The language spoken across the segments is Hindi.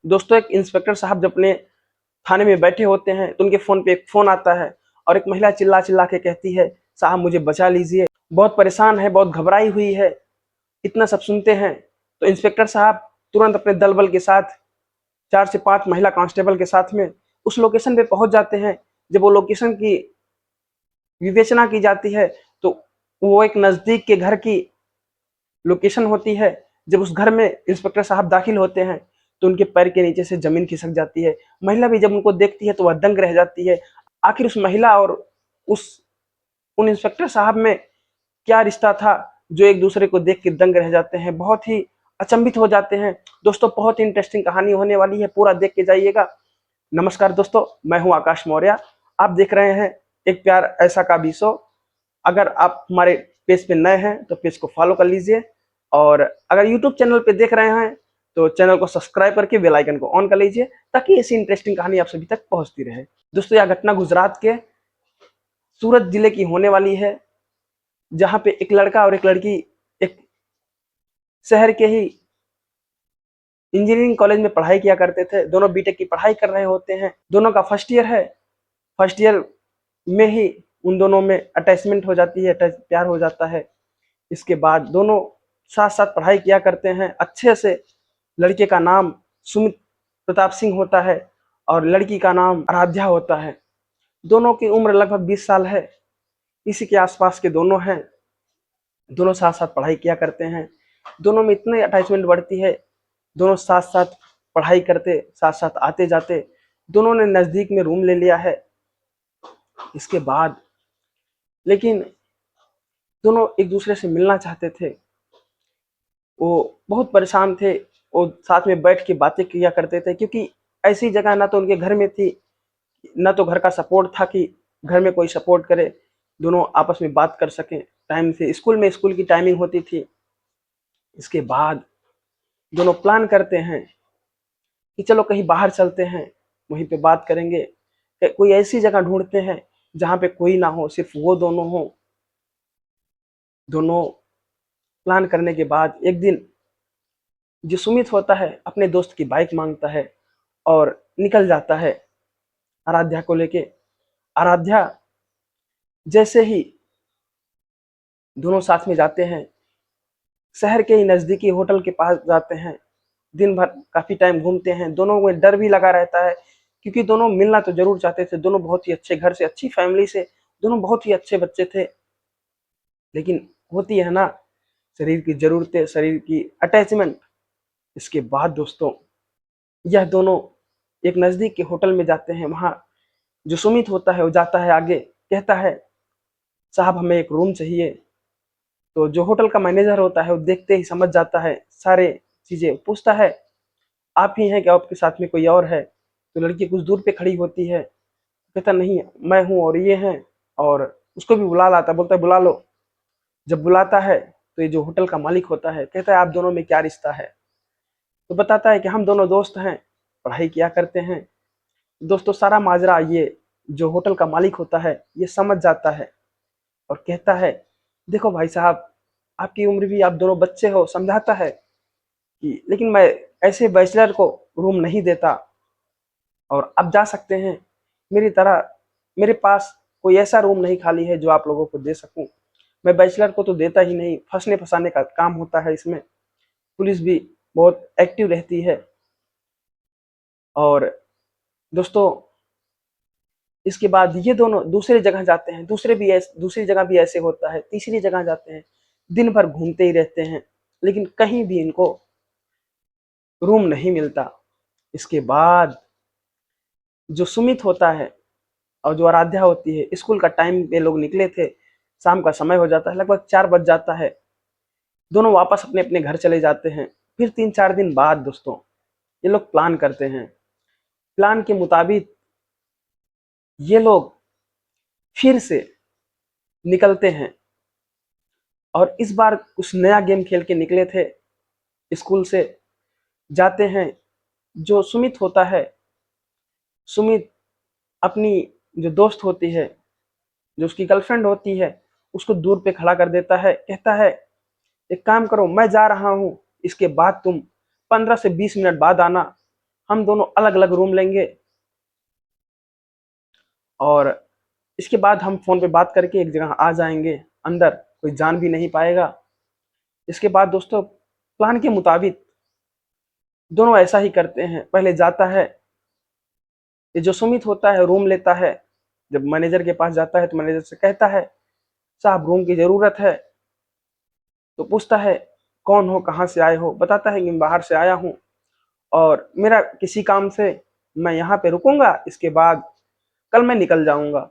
दोस्तों, एक इंस्पेक्टर साहब जब अपने थाने में बैठे होते हैं तो उनके फोन पे एक फोन आता है और एक महिला चिल्ला चिल्ला के कहती है, साहब मुझे बचा लीजिए, बहुत परेशान है, बहुत घबराई हुई है। इतना सब सुनते हैं तो इंस्पेक्टर साहब तुरंत अपने दल बल के साथ 4 से 5 महिला कांस्टेबल के साथ में उस लोकेशन पे पहुंच जाते हैं। जब वो लोकेशन की विवेचना की जाती है तो वो एक नजदीक के घर की लोकेशन होती है। जब उस घर में इंस्पेक्टर साहब दाखिल होते हैं तो उनके पैर के नीचे से जमीन खिसक जाती है। महिला भी जब उनको देखती है तो वह दंग रह जाती है। आखिर उस महिला और उस उन इंस्पेक्टर साहब में क्या रिश्ता था जो एक दूसरे को देख के दंग रह जाते हैं, बहुत ही अचंभित हो जाते हैं। दोस्तों, बहुत ही इंटरेस्टिंग कहानी होने वाली है, पूरा देख के जाइएगा। नमस्कार दोस्तों, मैं हूं आकाश मौर्य। आप देख रहे हैं एक प्यार ऐसा का भी शो। अगर आप हमारे पेज पे नए हैं तो पेज को फॉलो कर लीजिए, और अगर यूट्यूब चैनल पे देख रहे हैं तो चैनल को सब्सक्राइब करके बेल आइकन को ऑन कर लीजिए ताकि ऐसी इंटरेस्टिंग कहानी आप सभी तक पहुंचती रहे। दोस्तों, यह घटना गुजरात के सूरत जिले की होने वाली है, जहां पे एक लड़का और एक लड़की एक शहर के ही इंजीनियरिंग कॉलेज में पढ़ाई किया करते थे। दोनों बीटेक की पढ़ाई कर रहे होते हैं, दोनों का फर्स्ट ईयर है। फर्स्ट ईयर में ही उन दोनों में अटैचमेंट हो जाती है, प्यार हो जाता है। इसके बाद दोनों साथ साथ पढ़ाई किया करते हैं अच्छे से। लड़के का नाम सुमित प्रताप सिंह होता है और लड़की का नाम आराध्या होता है। दोनों की उम्र लगभग 20 साल है, इसी के आसपास के दोनों हैं। दोनों साथ साथ पढ़ाई किया करते हैं, दोनों में इतनी अटैचमेंट बढ़ती है। दोनों साथ साथ पढ़ाई करते, साथ साथ आते जाते। दोनों ने नज़दीक में रूम ले लिया है। इसके बाद लेकिन दोनों एक दूसरे से मिलना चाहते थे। वो बहुत परेशान थे। वो साथ में बैठ के बातें किया करते थे, क्योंकि ऐसी जगह ना तो उनके घर में थी, ना तो घर का सपोर्ट था कि घर में कोई सपोर्ट करे, दोनों आपस में बात कर सकें टाइम से। स्कूल की टाइमिंग होती थी। इसके बाद दोनों प्लान करते हैं कि चलो कहीं बाहर चलते हैं, वहीं पे बात करेंगे। कोई ऐसी जगह ढूंढते हैं जहाँ पे कोई ना हो, सिर्फ वो दोनों हो। दोनों प्लान करने के बाद एक दिन जो सुमित होता है अपने दोस्त की बाइक मांगता है और निकल जाता है आराध्या को लेके। आराध्या जैसे ही दोनों साथ में जाते हैं, शहर के ही नजदीकी होटल के पास जाते हैं। दिन भर काफी टाइम घूमते हैं। दोनों में डर भी लगा रहता है, क्योंकि दोनों मिलना तो जरूर चाहते थे। दोनों बहुत ही अच्छे घर से, अच्छी फैमिली से, दोनों बहुत ही अच्छे बच्चे थे। लेकिन होती है ना शरीर की जरूरतें, शरीर की अटैचमेंट। इसके बाद दोस्तों, यह दोनों एक नजदीक के होटल में जाते हैं। वहां जो सुमित होता है वो जाता है आगे, कहता है, साहब हमें एक रूम चाहिए। तो जो होटल का मैनेजर होता है वो देखते ही समझ जाता है सारे चीजें, पूछता है, आप ही हैं क्या, आपके साथ में कोई और है? तो लड़की कुछ दूर पे खड़ी होती है। कहता, नहीं मैं हूँ और ये हैं। और उसको भी बुला लाता, बोलता है बुला लो। जब बुलाता है तो ये जो होटल का मालिक होता है कहता है, आप दोनों में क्या रिश्ता है? तो बताता है कि हम दोनों दोस्त हैं, पढ़ाई किया करते हैं। दोस्तों, सारा माजरा ये जो होटल का मालिक होता है ये समझ जाता है और कहता है, देखो भाई साहब, आपकी उम्र भी, आप दोनों बच्चे हो। समझाता है कि लेकिन मैं ऐसे बैचलर को रूम नहीं देता, और अब जा सकते हैं। मेरी तरह मेरे पास कोई ऐसा रूम नहीं खाली है जो आप लोगों को दे सकूं। मैं बैचलर को तो देता ही नहीं, फंसने फंसाने का काम होता है इसमें। पुलिस भी बहुत एक्टिव रहती है। और दोस्तों, इसके बाद ये दोनों दूसरी जगह जाते हैं। दूसरी जगह भी ऐसे होता है, तीसरी जगह जाते हैं। दिन भर घूमते ही रहते हैं, लेकिन कहीं भी इनको रूम नहीं मिलता। इसके बाद जो सुमित होता है और जो आराध्या होती है, स्कूल का टाइम पे लोग निकले थे, शाम का समय हो जाता है, लगभग 4 बज जाता है। दोनों वापस अपने अपने घर चले जाते हैं। फिर 3-4 दिन बाद दोस्तों, ये लोग प्लान करते हैं। प्लान के मुताबिक ये लोग फिर से निकलते हैं, और इस बार कुछ नया गेम खेल के निकले थे। स्कूल से जाते हैं। जो सुमित होता है, सुमित अपनी जो दोस्त होती है, जो उसकी गर्लफ्रेंड होती है, उसको दूर पे खड़ा कर देता है। कहता है, एक काम करो, मैं जा रहा हूँ, इसके बाद तुम 15 से 20 मिनट बाद आना। हम दोनों अलग अलग रूम लेंगे और इसके बाद हम फोन पे बात करके एक जगह आ जाएंगे, अंदर कोई जान भी नहीं पाएगा। इसके बाद दोस्तों प्लान के मुताबिक दोनों ऐसा ही करते हैं। पहले जाता है, ये जो सुमित होता है रूम लेता है। जब मैनेजर के पास जाता है तो मैनेजर से कहता है साहब रूम की जरूरत है। तो पूछता है कौन हो, कहाँ से आए हो। बताता है कि मैं बाहर से आया हूँ और मेरा किसी काम से मैं यहाँ पे रुकूंगा, इसके बाद कल मैं निकल जाऊंगा,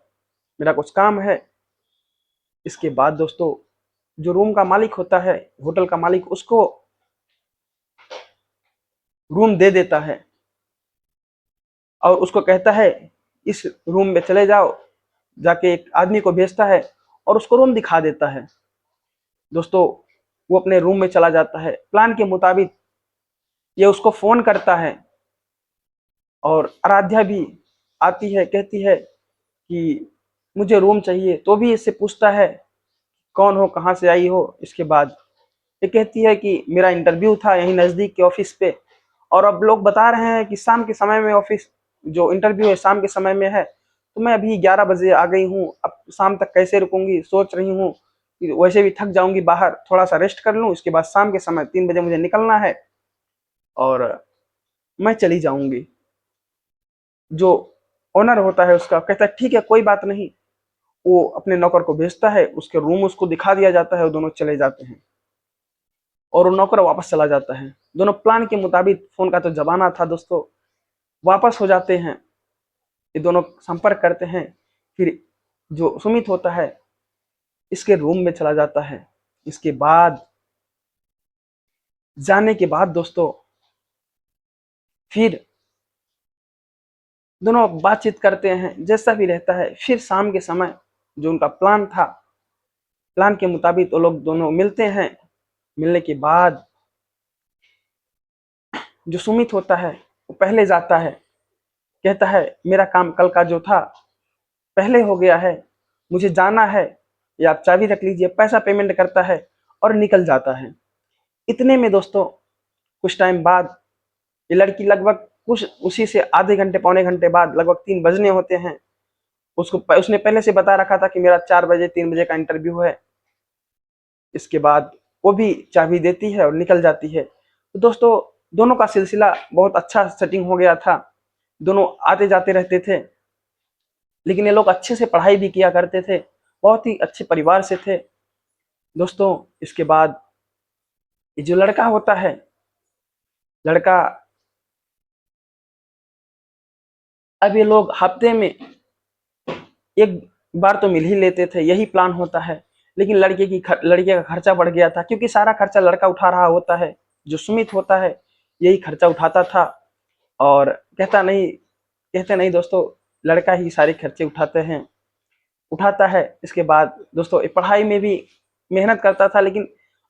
मेरा कुछ काम है। इसके बाद दोस्तों जो रूम का मालिक होता है, होटल का मालिक, उसको रूम दे देता है और उसको कहता है इस रूम में चले जाओ। जाके एक आदमी को भेजता है और उसको रूम दिखा देता है। दोस्तों वो अपने रूम में चला जाता है। प्लान के मुताबिक ये उसको फोन करता है और आराध्या भी आती है, कहती है कि मुझे रूम चाहिए। तो भी इससे पूछता है कौन हो, कहाँ से आई हो। इसके बाद ये कहती है कि मेरा इंटरव्यू था यहीं नज़दीक के ऑफिस पे, और अब लोग बता रहे हैं कि शाम के समय में ऑफिस जो इंटरव्यू है शाम के समय में है, तो मैं अभी 11 बजे आ गई हूँ। अब शाम तक कैसे रुकूंगी, सोच रही हूँ कि वैसे भी थक जाऊंगी बाहर, थोड़ा सा रेस्ट कर लूँ, इसके बाद शाम के समय 3 बजे मुझे निकलना है और मैं चली जाऊंगी। जो ओनर होता है उसका कहता है ठीक है कोई बात नहीं। वो अपने नौकर को भेजता है, उसके रूम उसको दिखा दिया जाता है, वो दोनों चले जाते हैं और वो नौकर वापस चला जाता है। दोनों प्लान के मुताबिक, फोन का तो जमाना था दोस्तों, वापस हो जाते हैं। ये दोनों संपर्क करते हैं। फिर जो सुमित होता है इसके रूम में चला जाता है। इसके बाद जाने के बाद दोस्तों फिर दोनों बातचीत करते हैं, जैसा भी रहता है। फिर शाम के समय जो उनका प्लान था, प्लान के मुताबिक वो लोग दोनों मिलते हैं। मिलने के बाद जो सुमित होता है वो पहले जाता है, कहता है मेरा काम कल का जो था पहले हो गया है, मुझे जाना है, या आप चाबी रख लीजिए। पैसा पेमेंट करता है और निकल जाता है। इतने में दोस्तों कुछ टाइम बाद ये लड़की लगभग कुछ उसी से आधे घंटे पौने घंटे बाद लगभग 3 बजने होते हैं। उसने पहले से बता रखा था कि मेरा 4 बजे 3 बजे का इंटरव्यू है। इसके बाद वो भी चाबी देती है और निकल जाती है। तो दोस्तों दोनों का सिलसिला बहुत अच्छा सेटिंग हो गया था, दोनों आते जाते रहते थे। लेकिन ये लोग अच्छे से पढ़ाई भी किया करते थे, बहुत ही अच्छे परिवार से थे दोस्तों। इसके बाद ये जो लड़का होता है, लड़का, अब ये लोग हफ्ते में एक बार तो मिल ही लेते थे, यही प्लान होता है। लेकिन लड़के का खर्चा बढ़ गया था, क्योंकि सारा खर्चा लड़का उठा रहा होता है। जो सुमित होता है यही खर्चा उठाता था और कहते नहीं दोस्तों, लड़का ही सारे खर्चे उठाता है। इसके बाद दोस्तों ये पढ़ाई में भी मेहनत करता था, लेकिन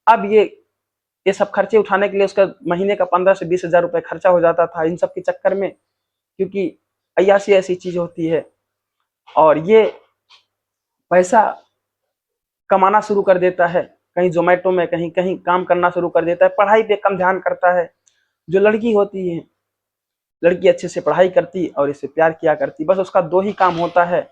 अब ये सब खर्चे उठाने के लिए उसका महीने का 15 से 20 हजार रुपये खर्चा हो जाता था इन सब के चक्कर में, क्योंकि अय्याशी ऐसी चीज होती है। और ये पैसा कमाना शुरू कर देता है, कहीं जोमेटो में कहीं कहीं काम करना शुरू कर देता है, पढ़ाई पे कम ध्यान करता है। जो लड़की होती है, लड़की अच्छे से पढ़ाई करती और इससे प्यार किया करती, बस उसका दो ही काम होता है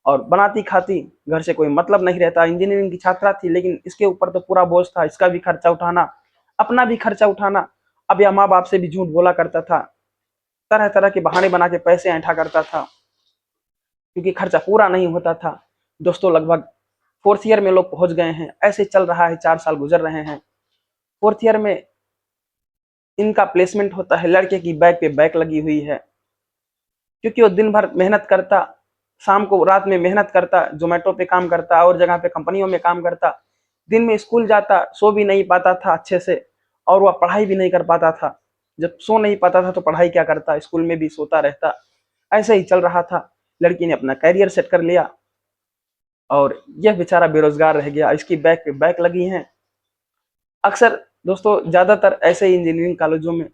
और बनाती खाती, घर से कोई मतलब नहीं रहता। इंजीनियरिंग की छात्रा थी, लेकिन इसके ऊपर तो पूरा बोझ था, इसका भी खर्चा उठाना, अपना भी खर्चा उठाना। अब यह माँ बाप से भी झूठ बोला करता था, तरह तरह के बहाने बना के पैसे ऐंठा करता था, क्योंकि खर्चा पूरा नहीं होता था। दोस्तों लगभग 4th ईयर में लोग पहुंच गए हैं, ऐसे चल रहा है, 4 साल गुजर रहे हैं। 4th ईयर में इनका प्लेसमेंट होता है, लड़के की बैक पे बैक लगी हुई है, क्योंकि वो दिन भर मेहनत करता, शाम को रात में मेहनत करता, जोमेटो पे काम करता और जगह पे कंपनियों में काम करता, दिन में स्कूल जाता, सो भी नहीं पाता था अच्छे से और वह पढ़ाई भी नहीं कर पाता था। जब सो नहीं पाता था तो पढ़ाई क्या करता, स्कूल में भी सोता रहता। ऐसे ही चल रहा था। लड़की ने अपना करियर सेट कर लिया और यह बेचारा बेरोजगार रह गया, इसकी बैक पे बैक लगी हैं। अक्सर दोस्तों ज्यादातर ऐसे ही इंजीनियरिंग कॉलेजों में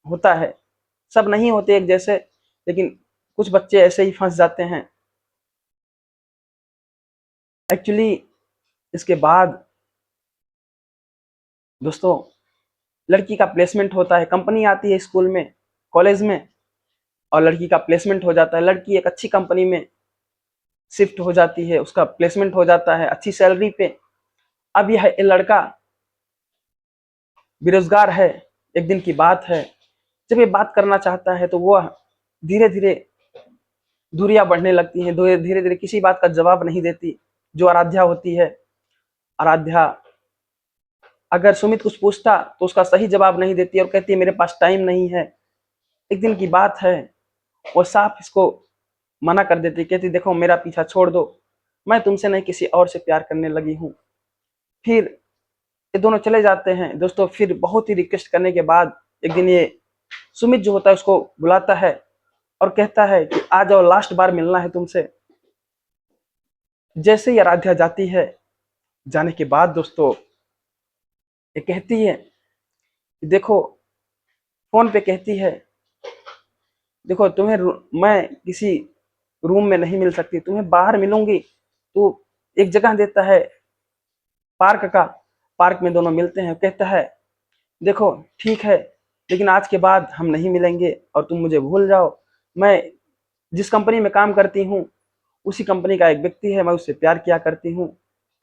होता है, सब नहीं होते एक जैसे, लेकिन कुछ बच्चे ऐसे ही फंस जाते हैं एक्चुअली। इसके बाद दोस्तों लड़की का प्लेसमेंट होता है, कंपनी आती है स्कूल में, कॉलेज में और लड़की का प्लेसमेंट हो जाता है। लड़की एक अच्छी कंपनी में शिफ्ट हो जाती है, उसका प्लेसमेंट हो जाता है अच्छी सैलरी पे। अब यह लड़का बेरोजगार है। एक दिन की बात है, जब ये बात करना चाहता है तो वह धीरे धीरे दूरियां बढ़ने लगती हैं, धीरे धीरे किसी बात का जवाब नहीं देती। जो आराध्या होती है, आराध्या अगर सुमित कुछ पूछता तो उसका सही जवाब नहीं देती और कहती है मेरे पास टाइम नहीं है। एक दिन की बात है, वो साफ इसको मना कर देती, कहती देखो मेरा पीछा छोड़ दो, मैं तुमसे नहीं किसी और से प्यार करने लगी हूँ। फिर ये दोनों चले जाते हैं दोस्तों। फिर बहुत ही रिक्वेस्ट करने के बाद एक दिन ये सुमित जो होता है उसको बुलाता है और कहता है कि आ जाओ, लास्ट बार मिलना है तुमसे। जैसे ही आराध्या जाती है, जाने के बाद दोस्तों ये कहती है कि देखो, फोन पे कहती है देखो तुम्हें मैं किसी रूम में नहीं मिल सकती, तुम्हें बाहर मिलूंगी। तो एक जगह देता है पार्क का, पार्क में दोनों मिलते हैं। कहता है देखो ठीक है, लेकिन आज के बाद हम नहीं मिलेंगे और तुम मुझे भूल जाओ। मैं जिस कंपनी में काम करती हूँ उसी कंपनी का एक व्यक्ति है, मैं उससे प्यार किया करती हूँ।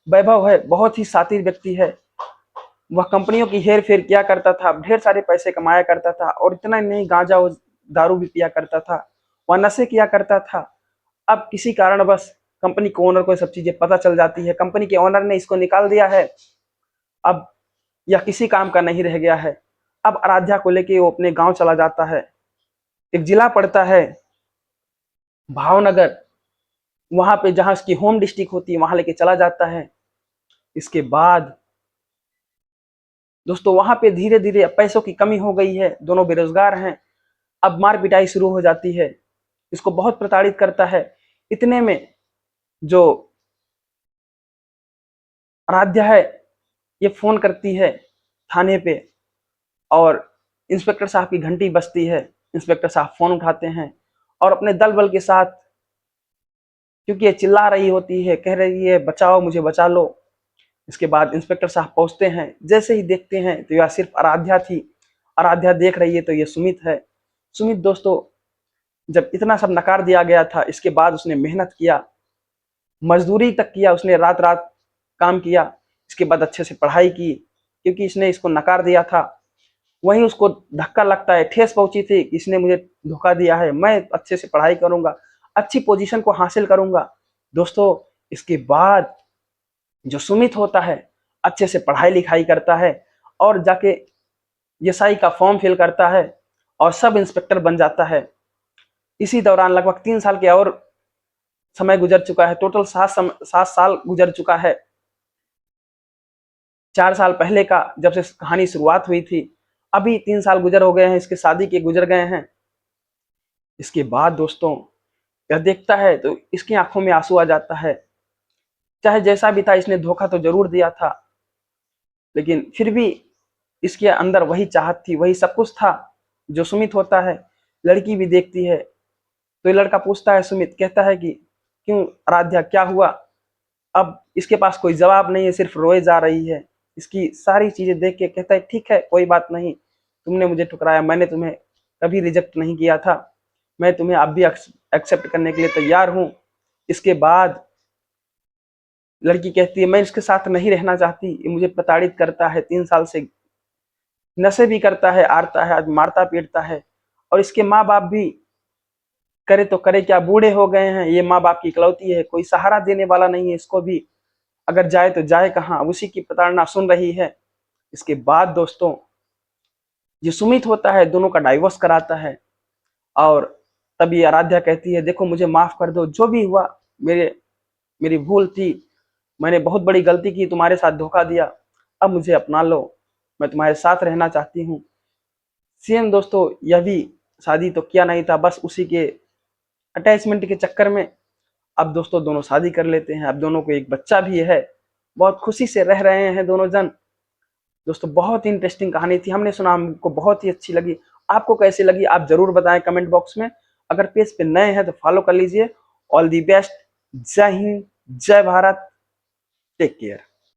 वैभव है, बहुत ही शातिर व्यक्ति है। वह कंपनियों की हेर फेर किया करता था, ढेर सारे पैसे कमाया करता था और इतना नहीं, गांजा और दारू भी पिया करता था, वह नशे किया करता था। अब किसी कारणवश कंपनी के ओनर को सब चीजें पता चल जाती है, कंपनी के ओनर ने इसको निकाल दिया है। अब यह किसी काम का नहीं रह गया है। अब आराध्या को लेके वो अपने गांव चला जाता है। एक जिला पड़ता है भावनगर, वहां पे जहां उसकी होम डिस्ट्रिक्ट होती है वहां लेके चला जाता है। इसके बाद दोस्तों वहां पे धीरे धीरे पैसों की कमी हो गई है, दोनों बेरोजगार हैं। अब मार पिटाई शुरू हो जाती है, इसको बहुत प्रताड़ित करता है। इतने में जो आराध्या है ये फोन करती है थाने पे और इंस्पेक्टर साहब की घंटी बजती है। इंस्पेक्टर साहब फोन उठाते हैं और अपने दल बल के साथ, क्योंकि ये चिल्ला रही होती है, कह रही है बचाओ मुझे, बचा लो। इसके बाद इंस्पेक्टर साहब पहुंचते हैं, जैसे ही देखते हैं तो यह सिर्फ आराध्या थी। आराध्या देख रही है तो ये सुमित है। सुमित दोस्तों, जब इतना सब नकार दिया गया था, इसके बाद उसने मेहनत किया, मजदूरी तक किया, उसने रात रात काम किया। इसके बाद अच्छे से पढ़ाई की, क्योंकि इसने इसको नकार दिया था। वहीं उसको धक्का लगता है, ठेस पहुंची थी कि इसने मुझे धोखा दिया है, मैं अच्छे से पढ़ाई करूंगा, अच्छी पोजीशन को हासिल करूंगा। दोस्तों इसके बाद जो सुमित होता है अच्छे से पढ़ाई लिखाई करता है और जाके एसआई का फॉर्म फिल करता है और सब इंस्पेक्टर बन जाता है। इसी दौरान लगभग 3 साल के और समय गुजर चुका है, टोटल 7 साल गुजर चुका है। 4 साल पहले का जब से कहानी शुरुआत हुई थी, अभी 3 साल गुजर हो गए हैं, इसके शादी के गुजर गए हैं। इसके बाद दोस्तों यह देखता है तो इसकी आंखों में आंसू आ जाता है। चाहे जैसा भी था, इसने धोखा तो जरूर दिया था, लेकिन फिर भी इसके अंदर वही चाहत थी, वही सब कुछ था जो सुमित होता है। लड़की भी देखती है तो ये लड़का पूछता है, सुमित कहता है कि क्यों आराध्या, क्या हुआ? अब इसके पास कोई जवाब नहीं है, सिर्फ रोए जा रही है। इसकी सारी चीजें देख के कहता है ठीक है, कोई बात नहीं, तुमने मुझे ठुकराया, मैंने तुम्हें कभी रिजेक्ट नहीं किया था, मैं तुम्हें अब भी एक्सेप्ट करने के लिए तैयार हूँ। इसके बाद लड़की कहती है मैं इसके साथ नहीं रहना चाहती, ये मुझे प्रताड़ित करता है, 3 साल से नशे भी करता है, आरता है, आज मारता पीटता है। और इसके माँ बाप भी करे तो करे क्या, बूढ़े हो गए हैं, ये माँ बाप की इकलौती है, कोई सहारा देने वाला नहीं है इसको भी, अगर जाए तो जाए कहाँ, उसी की प्रताड़ना सुन रही है। इसके बाद दोस्तों जो सुमित होता है दोनों का डाइवोर्स कराता है और तब ये आराध्या कहती है देखो मुझे माफ कर दो, जो भी हुआ मेरी भूल थी, मैंने बहुत बड़ी गलती की, तुम्हारे साथ धोखा दिया, अब मुझे अपना लो, मैं तुम्हारे साथ रहना चाहती हूँ। सेम दोस्तों यह भी शादी तो किया नहीं था, बस उसी के अटैचमेंट के चक्कर में अब दोस्तों दोनों शादी कर लेते हैं। अब दोनों को एक बच्चा भी है, बहुत खुशी से रह रहे हैं दोनों जन। दोस्तों बहुत ही इंटरेस्टिंग कहानी थी, हमने सुना, हमको बहुत ही अच्छी लगी। आपको कैसी लगी आप जरूर बताएं कमेंट बॉक्स में। अगर पेज पे नए हैं तो फॉलो कर लीजिए। ऑल दी बेस्ट, जय हिंद, जय भारत, टेक केयर।